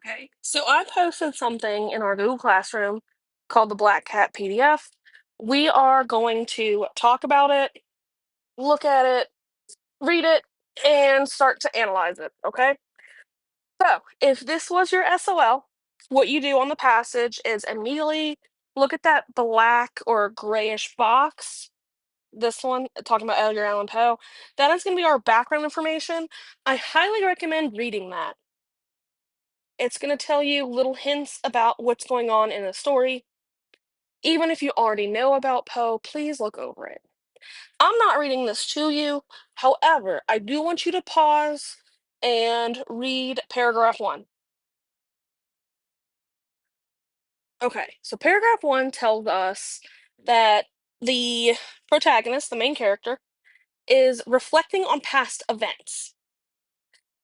Okay, so I posted something in our Google Classroom called the Black Cat PDF. We are going to talk about it, look at it, read it, and start to analyze it. Okay, so if this was your SOL, what you do on the passage is immediately look at that black or grayish box. This one, talking about Edgar Allan Poe, that is going to be our background information. I highly recommend reading that. It's going to tell you little hints about what's going on in the story. Even if you already know about Poe, please look over it. I'm not reading this to you. However, I do want you to pause and read paragraph one. Okay, so paragraph one tells us that the protagonist, the main character, is reflecting on past events.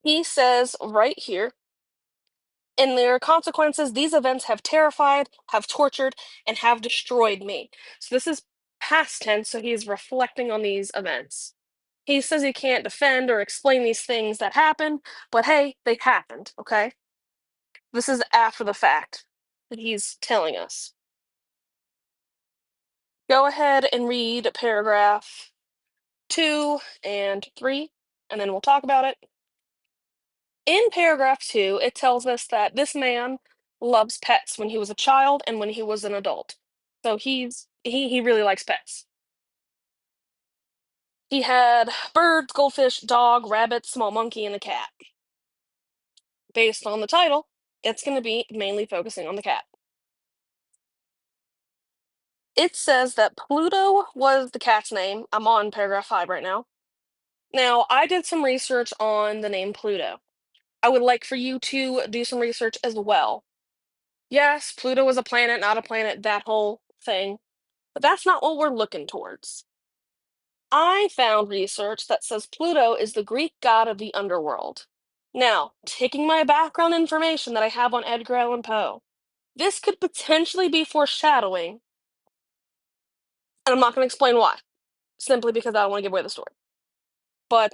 He says right here, in their consequences, these events have terrified, have tortured, and have destroyed me. So this is past tense, so he's reflecting on these events. He says he can't defend or explain these things that happen, but hey, they happened, okay? This is after the fact that he's telling us. Go ahead and read paragraph two and three, and then we'll talk about it. In paragraph two, it tells us that this man loves pets when he was a child and when he was an adult. So he really likes pets. He had birds, goldfish, dog, rabbit, small monkey, and a cat. Based on the title, it's going to be mainly focusing on the cat. It says that Pluto was the cat's name. I'm on paragraph 5 right now. Now, I did some research on the name Pluto. I would like for you to do some research as well. Yes, Pluto was a planet, not a planet, that whole thing. But that's not what we're looking towards. I found research that says Pluto is the Greek god of the underworld. Now, taking my background information that I have on Edgar Allan Poe, this could potentially be foreshadowing, and I'm not going to explain why, simply because I don't want to give away the story. But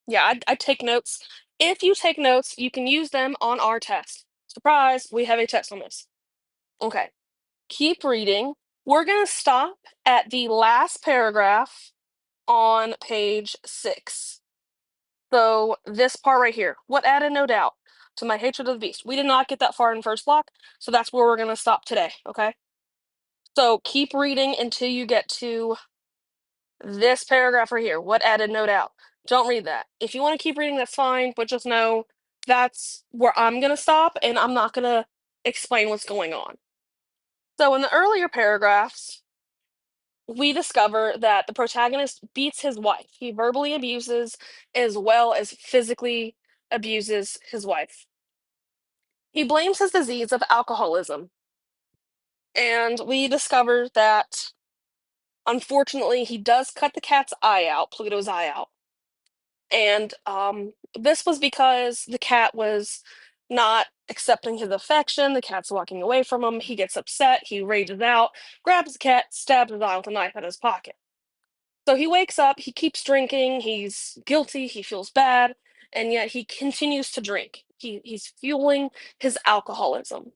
yeah, I take notes. If you take notes, you can use them on our test. Surprise, we have a test on this. Okay, keep reading. We're going to stop at the last paragraph on page 6. So this part right here, what added no doubt to my hatred of the beast. We did not get that far in first block, so that's where we're going to stop today, okay? So keep reading until you get to this paragraph right here, what added no doubt. Don't read that. If you want to keep reading, that's fine, but just know that's where I'm going to stop, and I'm not going to explain what's going on. So in the earlier paragraphs, we discover that the protagonist beats his wife. He verbally abuses as well as physically abuses his wife. He blames his disease of alcoholism. And we discover that unfortunately he does cut the cat's eye out, Pluto's eye out. And this was because the cat was not accepting his affection. The cat's walking away from him. He gets upset. He rages out, grabs the cat, stabs his eye with a knife in his pocket. So he wakes up, he keeps drinking, he's guilty, he feels bad, and yet he continues to drink. He's fueling his alcoholism.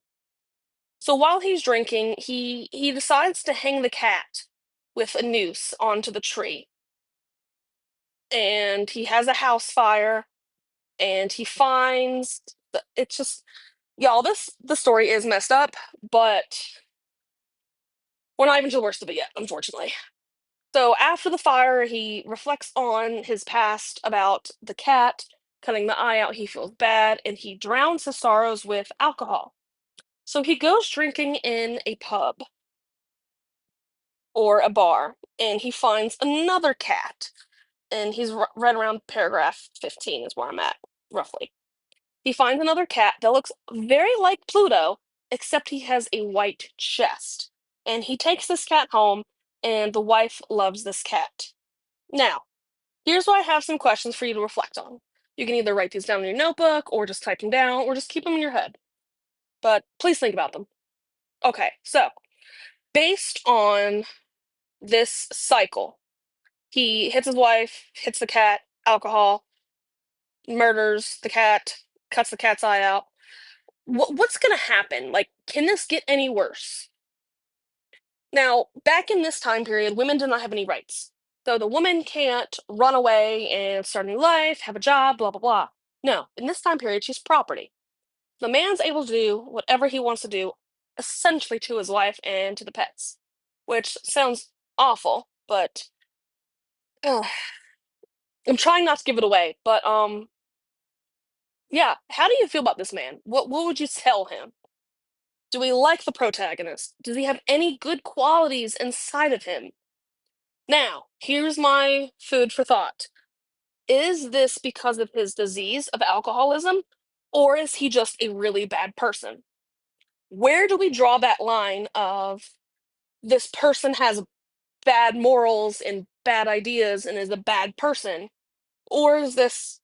So while he's drinking, he decides to hang the cat with a noose onto the tree. And he has a house fire, and he finds it's just y'all, the story is messed up, but we're not even to the worst of it yet, unfortunately. So after the fire, he reflects on his past about the cat cutting the eye out. He feels bad and he drowns his sorrows with alcohol. So he goes drinking in a pub or a bar and he finds another cat. And he's right around paragraph 15 is where I'm at, roughly. He finds another cat that looks very like Pluto, except he has a white chest. And he takes this cat home, and the wife loves this cat. Now, here's why I have some questions for you to reflect on. You can either write these down in your notebook, or just type them down, or just keep them in your head. But please think about them. Okay, so based on this cycle, he hits his wife, hits the cat, alcohol, murders the cat, cuts the cat's eye out. what's gonna happen? Like, can this get any worse? Now, back in this time period, women did not have any rights. So the woman can't run away and start a new life, have a job, blah, blah, blah. No, in this time period, she's property. The man's able to do whatever he wants to do, essentially to his wife and to the pets, which sounds awful, but ugh, I'm trying not to give it away. But yeah. How do you feel about this man? What would you tell him? Do we like the protagonist? Does he have any good qualities inside of him? Now, here's my food for thought. Is this because of his disease of alcoholism, or is he just a really bad person? Where do we draw that line of this person has bad morals and bad ideas and is a bad person? Or is this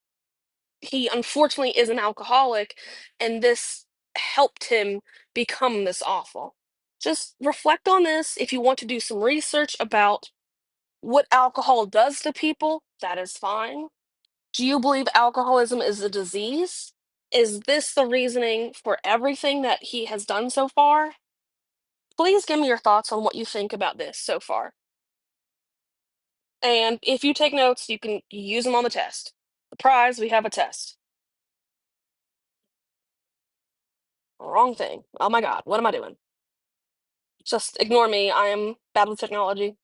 he unfortunately is an alcoholic and this helped him become this awful? Just reflect on this. If you want to do some research about what alcohol does to people, that is fine. Do you believe alcoholism is a disease? Is this the reasoning for everything that he has done so far? Please give me your thoughts on what you think about this so far. And if you take notes, you can use them on the test. Surprise, we have a test. Wrong thing. Oh my God, what am I doing? Just ignore me. I am bad with technology.